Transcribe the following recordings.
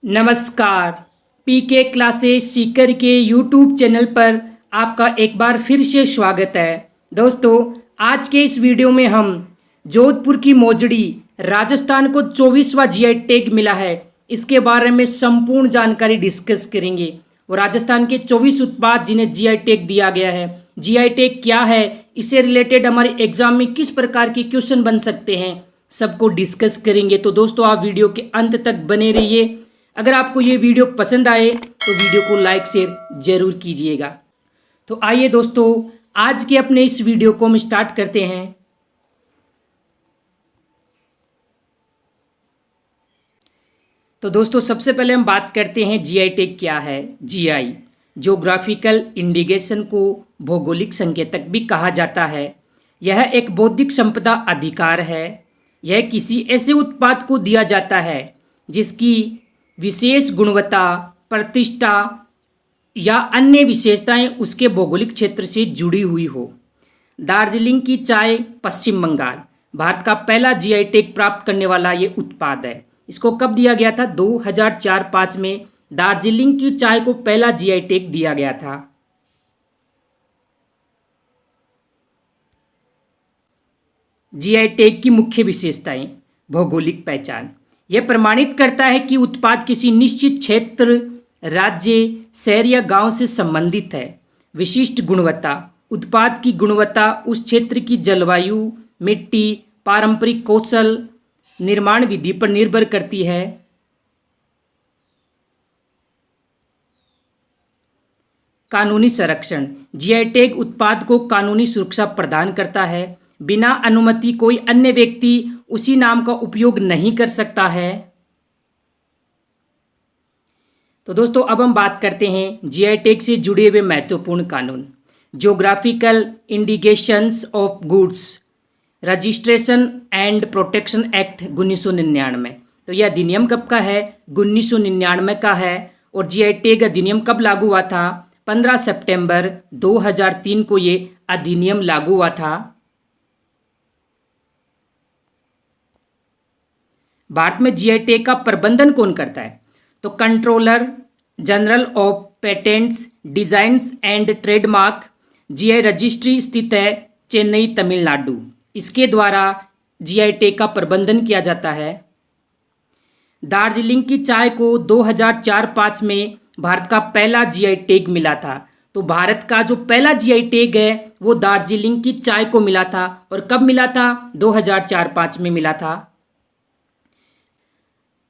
नमस्कार। पीके क्लासेस सीकर के YouTube channel पर आपका एक बार फिर से स्वागत है। दोस्तों, आज के इस वीडियो में हम जोधपुर की मोजड़ी राजस्थान को 24वां जीआई टैग मिला है, इसके बारे में संपूर्ण जानकारी डिस्कस करेंगे। और राजस्थान के 24 उत्पाद जिन्हें जीआई टैग दिया गया है, जीआई टैग क्या है, इससे रिलेटेड हमारे एग्जाम में किस प्रकार के क्वेश्चन बन सकते हैं, सबको डिस्कस करेंगे। तो दोस्तों, आप वीडियो के अंत तक बने रहिए। अगर आपको ये वीडियो पसंद आए तो वीडियो को लाइक शेयर जरूर कीजिएगा। तो आइए दोस्तों, आज के अपने इस वीडियो को हम स्टार्ट करते हैं। तो दोस्तों, सबसे पहले हम बात करते हैं जीआई टैग क्या है। जीआई ज्योग्राफिकल इंडिकेशन को भौगोलिक संकेतक भी कहा जाता है। यह एक बौद्धिक संपदा अधिकार है। यह किसी ऐसे उत्पाद को दिया जाता है जिसकी विशेष गुणवत्ता, प्रतिष्ठा या अन्य विशेषताएं उसके भौगोलिक क्षेत्र से जुड़ी हुई हो। दार्जिलिंग की चाय पश्चिम बंगाल भारत का पहला जीआई टैग प्राप्त करने वाला ये उत्पाद है। इसको कब दिया गया था? 2004-05 में दार्जिलिंग की चाय को पहला जीआई टैग दिया गया था। जीआई टैग की मुख्य विशेषताएं। भौगोलिक पहचान। यह प्रमाणित करता है कि उत्पाद किसी निश्चित क्षेत्र, राज्य, शहर या गांव से संबंधित है। विशिष्ट गुणवत्ता। उत्पाद की गुणवत्ता उस क्षेत्र की जलवायु, मिट्टी, पारंपरिक कौशल, निर्माण विधि पर निर्भर करती है। कानूनी संरक्षण। जीआई टैग उत्पाद को कानूनी सुरक्षा प्रदान करता है। बिना अनुमति कोई अन्य व्यक्ति उसी नाम का उपयोग नहीं कर सकता है। तो दोस्तों, अब हम बात करते हैं जीआई टैग से जुड़े हुए महत्वपूर्ण कानून। Geographical indications of goods registration and protection act 1999। तो यह अधिनियम कब का है? 1999 का है। और जीआई टैग अधिनियम कब लागू हुआ था? 15 सितंबर 2003 को ये अधिनियम लागू हुआ था। भारत में जीआई टैग का प्रबंधन कौन करता है? तो controller general of patents, designs and trademark. GI registry स्थित है चेन्नई, तमिलनाडु। इसके द्वारा जीआई टैग का प्रबंधन किया जाता है। दार्जिलिंग की चाय को 2004-05 में भारत का पहला जीआई टैग मिला था। तो भारत का जो पहला जीआई टैग है वो दार्जिलिंग की चाय को मिला था। और कब मिला था? 2004-05 में मिला था।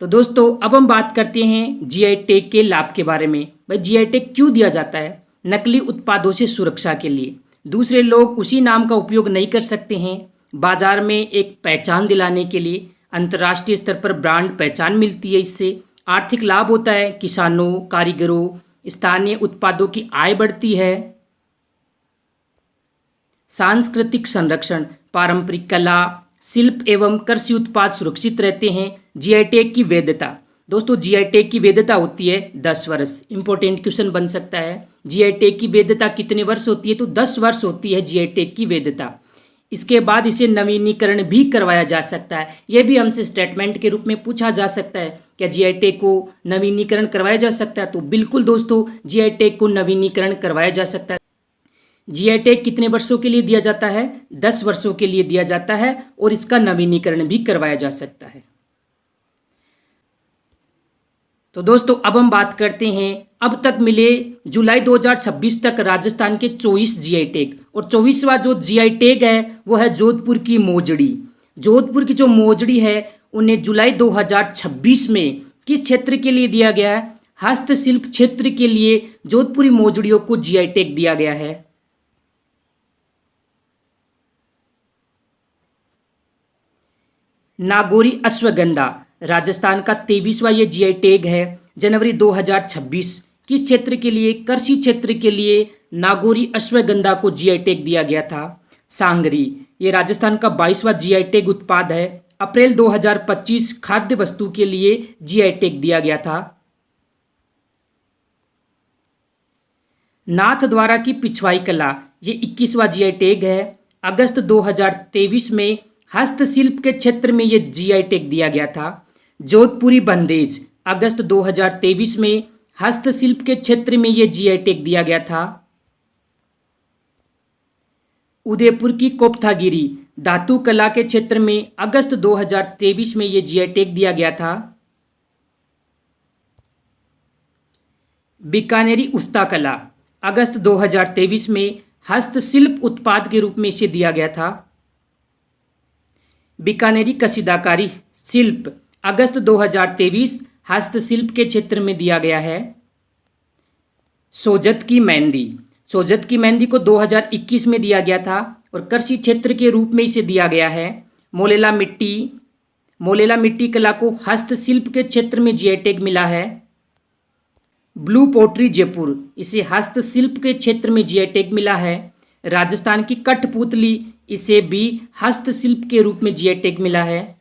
तो दोस्तों, अब हम बात करते हैं जीआई टैग के लाभ के बारे में। भाई, जीआई टैग क्यों दिया जाता है? नकली उत्पादों से सुरक्षा के लिए। दूसरे लोग उसी नाम का उपयोग नहीं कर सकते हैं। बाजार में एक पहचान दिलाने के लिए। अंतर्राष्ट्रीय स्तर पर ब्रांड पहचान मिलती है। इससे आर्थिक लाभ होता है। किसानों, कारीगरों, स्थानीय उत्पादों की आय बढ़ती है। सांस्कृतिक संरक्षण। पारंपरिक कला, शिल्प एवं कृषि उत्पाद सुरक्षित रहते हैं। जीआई टैग की वैधता। दोस्तों, जीआई टैग की वैधता होती है 10 वर्ष। इंपॉर्टेंट क्वेश्चन बन सकता है। जीआई टैग की वैधता कितने वर्ष होती है? तो 10 वर्ष होती है जीआई टैग की वैधता। इसके बाद इसे नवीनीकरण भी करवाया जा सकता है। यह भी हमसे स्टेटमेंट के रूप में पूछा जा सकता है, क्या जीआई टैग को नवीनीकरण करवाया जा सकता है? तो बिल्कुल दोस्तों, जीआई टैग को नवीनीकरण करवाया जा सकता है। जीआई टैग कितने वर्षों के लिए दिया जाता है? 10 वर्षों के लिए दिया जाता है। और इसका नवीनीकरण भी करवाया जा सकता है। तो दोस्तों, अब हम बात करते हैं अब तक मिले जुलाई 2026 तक राजस्थान के 24 जीआई टैग। और 24वां जो जीआई टैग है वो है जोधपुर की मोजड़ी। जोधपुर की जो मोजड़ी है उन्हें जुलाई 2026 में किस क्षेत्र के लिए दिया गया है? हस्तशिल्प क्षेत्र के लिए जोधपुरी मोजड़ियों को जीआई टैग दिया गया है। नागौरी अश्वगंधा राजस्थान का 23वां ये जीआई टैग है। जनवरी 2026 किस क्षेत्र के लिए? कृषि क्षेत्र के लिए नागौरी अश्वगंधा को जीआई टैग दिया गया था। सांगरी ये राजस्थान का 22वां जीआई टैग उत्पाद है। अप्रैल 2025 खाद्य वस्तु के लिए जीआई टैग दिया गया था। नाथद्वारा की पिछवाई कला ये 21वां जीआई टैग है। अगस्त 2023 में हस्तशिल्प के क्षेत्र में ये जीआई टैग दिया गया था। जोधपुरी बंदेज अगस्त 2023 में हस्तशिल्प के क्षेत्र में ये जीआई टैग दिया गया था। उदयपुर की कोपथागिरी धातु कला के क्षेत्र में अगस्त 2023 में ये जीआई टैग दिया गया था। बीकानेरी उस्ता कला अगस्त 2023 में हस्तशिल्प उत्पाद के रूप में इसे दिया गया था। बीकानेरी कसीदाकारी शिल्प अगस्त 2023 हस्तशिल्प के क्षेत्र में दिया गया है। सोजत की मेहंदी को 2021 में दिया गया था और कृषि क्षेत्र के रूप में इसे दिया गया है। मोलेला मिट्टी कला को हस्तशिल्प के क्षेत्र में जीआई टैग मिला है। ब्लू पोट्री जयपुर, इसे हस्तशिल्प के क्षेत्र में जीआई टैग मिला है। राजस्थान की कठपुतली, इसे भी हस्तशिल्प के रूप में जीआई टैग मिला है।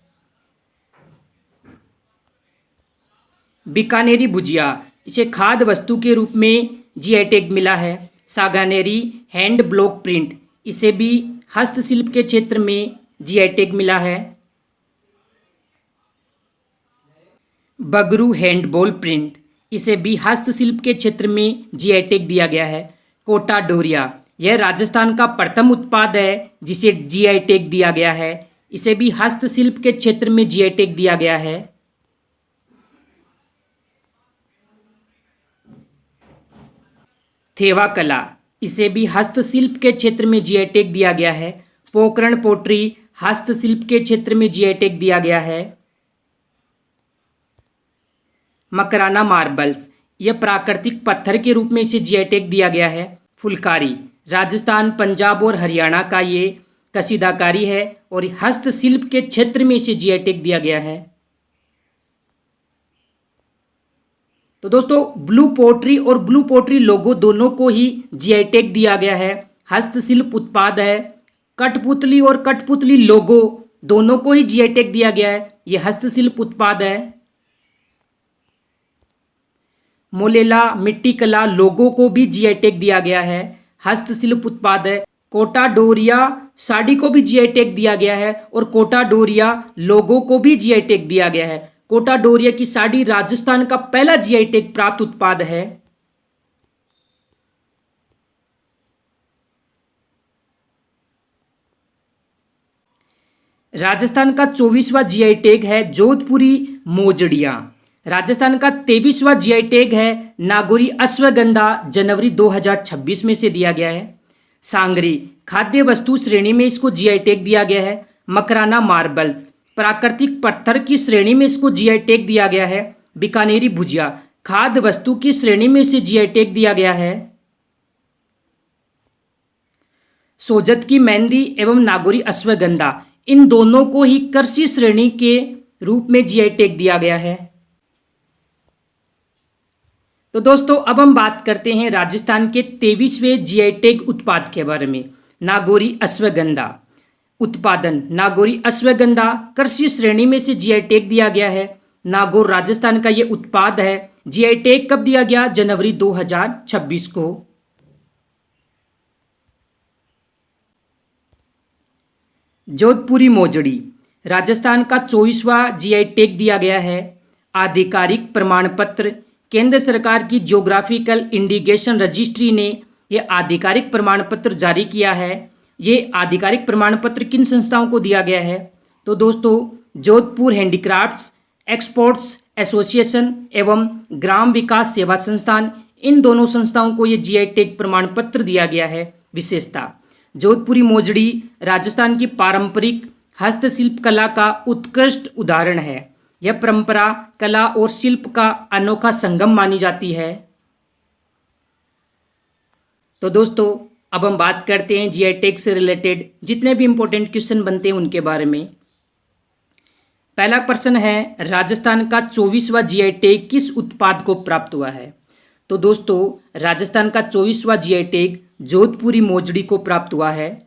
बीकानेरी भुजिया, इसे खाद्य वस्तु के रूप में जीआई टैग मिला है। सागानेरी हैंड ब्लॉक प्रिंट, इसे भी हस्तशिल्प के क्षेत्र में जीआई टैग मिला है। बगरू हैंडबॉल प्रिंट, इसे भी हस्तशिल्प के क्षेत्र में जीआई टैग दिया गया है। कोटा डोरिया, यह राजस्थान का प्रथम उत्पाद है जिसे जीआई टैग दिया गया है। इसे भी हस्तशिल्प के क्षेत्र में जीआई टैग दिया गया है। थेवा कला, इसे भी हस्तशिल्प के क्षेत्र में जीआई टैग दिया गया है। पोकरण पोट्री हस्तशिल्प के क्षेत्र में जीआई टैग दिया गया है। मकराना मार्बल्स, यह प्राकृतिक पत्थर के रूप में इसे जीआई टैग दिया गया है। फुलकारी, राजस्थान, पंजाब और हरियाणा का ये कसीदाकारी है और हस्तशिल्प के क्षेत्र में इसे जीआई टैग दिया गया है। तो दोस्तों, ब्लू पोट्री और ब्लू पोट्री लोगो दोनों को ही जीआई टैग दिया गया है। हस्तशिल्प उत्पाद है। कठपुतली और कठपुतली लोगो दोनों को ही जीआई टैग दिया गया है। यह हस्तशिल्प उत्पाद है। मोलेला मिट्टी कला लोगो को भी जीआई टैग दिया गया है। हस्तशिल्प उत्पाद है। कोटा डोरिया साड़ी को भी जीआई टैग दिया गया है और कोटा डोरिया लोगो को भी जीआई टैग दिया गया है। कोटा डोरिया की साड़ी राजस्थान का पहला जीआई टैग प्राप्त उत्पाद है। राजस्थान का 24वां जीआई टैग है जोधपुरी मोजड़ियां। राजस्थान का 23वां जीआई टैग है नागौरी अश्वगंधा, जनवरी 2026 में से दिया गया है। सांगरी खाद्य वस्तु श्रेणी में इसको जीआई टैग दिया गया है। मकराना मार्बल्स प्राकृतिक पत्थर की श्रेणी में इसको जीआई टैग दिया गया है। बीकानेरी भुजिया खाद्य वस्तु की श्रेणी में इसे जीआई टैग दिया गया है। सोजत की मेहंदी एवं नागौरी अश्वगंधा, इन दोनों को ही कृषि श्रेणी के रूप में जीआई टैग दिया गया है। तो दोस्तों, अब हम बात करते हैं राजस्थान के 23वें जीआई टैग उत्पाद के बारे में। नागौरी अश्वगंधा उत्पादन, नागौरी अश्वगंधा कृषि श्रेणी में से जीआई टैग दिया गया है। नागौर राजस्थान का यह उत्पाद है। जीआई टैग कब दिया गया? जनवरी 2026 को। जोधपुरी मोजड़ी राजस्थान का 24वां जीआई टैग दिया गया है। आधिकारिक प्रमाण पत्र, केंद्र सरकार की ज्योग्राफिकल इंडिकेशन रजिस्ट्री ने यह आधिकारिक प्रमाण पत्र जारी किया है। ये आधिकारिक प्रमाण पत्र किन संस्थाओं को दिया गया है? तो दोस्तों, जोधपुर हैंडीक्राफ्ट्स एक्सपोर्ट्स एसोसिएशन एवं ग्राम विकास सेवा संस्थान, इन दोनों संस्थाओं को ये जीआई टैग प्रमाण पत्र दिया गया है। विशेषता, जोधपुरी मोजड़ी राजस्थान की पारंपरिक हस्तशिल्प कला का उत्कृष्ट उदाहरण है। यह परंपरा, कला और शिल्प का अनोखा संगम मानी जाती है। तो दोस्तों, अब हम बात करते हैं जीआई टैग से रिलेटेड जितने भी इंपॉर्टेंट क्वेश्चन बनते हैं उनके बारे में। पहला प्रश्न है, राजस्थान का 24वां जीआई टैग किस उत्पाद को प्राप्त हुआ है? तो दोस्तों, राजस्थान का 24वां जीआई टैग जोधपुरी मोजड़ी को प्राप्त हुआ है।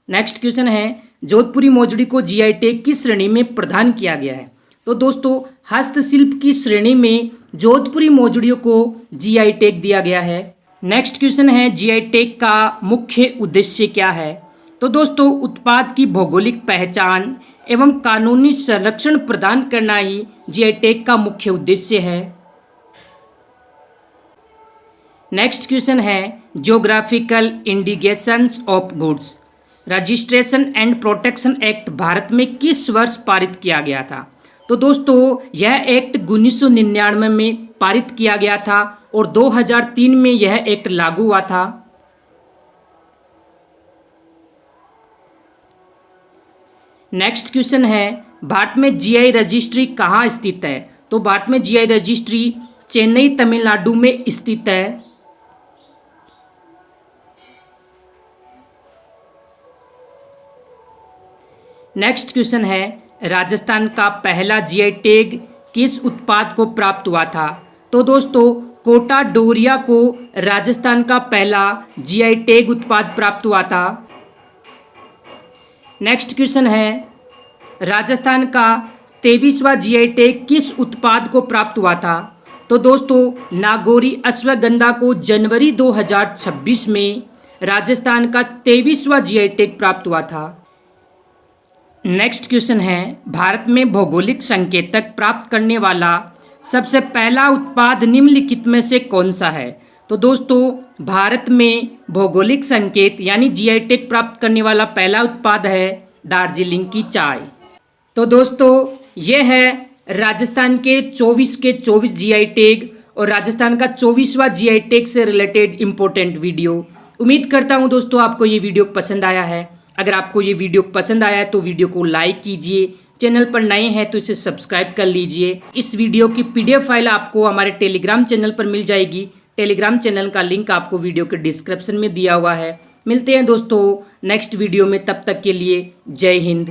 नेक्स्ट क्वेश्चन है, जोधपुरी मोजड़ी को जीआई टैग किस श्रेणी में प्रदान किया गया है? तो दोस्तों, हस्तशिल्प की श्रेणी में जोधपुरी मोजड़ियों को जीआई टैग दिया गया है। नेक्स्ट क्वेश्चन है, जीआई टैग का मुख्य उद्देश्य क्या है? तो दोस्तों उत्पाद की भौगोलिक पहचान एवं कानूनी संरक्षण प्रदान करना ही जीआई टैग का मुख्य उद्देश्य है। नेक्स्ट क्वेश्चन है geographical indications of goods registration and protection act Bharat में किस वर्ष पारित किया गया था? तो दोस्तों यह एक्ट 1999 में पारित किया गया था और 2003 में यह एक्ट लागू हुआ था। नेक्स्ट क्वेश्चन है भारत में जीआई रजिस्ट्री कहाँ स्थित है? तो भारत में जीआई रजिस्ट्री चेन्नई तमिलनाडु में स्थित है। नेक्स्ट क्वेश्चन है राजस्थान का पहला जीआई टैग किस उत्पाद को प्राप्त हुआ था? तो दोस्तों कोटा डोरिया को राजस्थान का पहला जीआई टैग उत्पाद प्राप्त हुआ था। नेक्स्ट क्वेश्चन है राजस्थान का 23वां जीआई टैग किस उत्पाद को प्राप्त हुआ था? तो दोस्तों नागौरी अश्वगंधा को जनवरी 2026 में राजस्थान का 23वां जीआई टैग प्राप्त हुआ था। नेक्स्ट क्वेश्चन है भारत में भौगोलिक संकेतक प्राप्त करने वाला सबसे पहला उत्पाद निम्नलिखित में से कौन सा है? तो दोस्तों भारत में भौगोलिक संकेत यानी जीआई टैग प्राप्त करने वाला पहला उत्पाद है दार्जिलिंग की चाय। तो दोस्तों ये है राजस्थान के 24 जीआई टैग और राजस्थान का 24वां जीआई टैग से रिलेटेड इंपॉर्टेंट वीडियो। उम्मीद करता हूँ दोस्तों आपको ये वीडियो पसंद आया है। अगर आपको ये वीडियो पसंद आया है तो वीडियो को लाइक कीजिए, चैनल पर नए हैं तो इसे सब्सक्राइब कर लीजिए। इस वीडियो की पीडीएफ फाइल आपको हमारे टेलीग्राम चैनल पर मिल जाएगी। टेलीग्राम चैनल का लिंक आपको वीडियो के डिस्क्रिप्शन में दिया हुआ है। मिलते हैं दोस्तों नेक्स्ट वीडियो में, तब तक के लिए जय हिंद।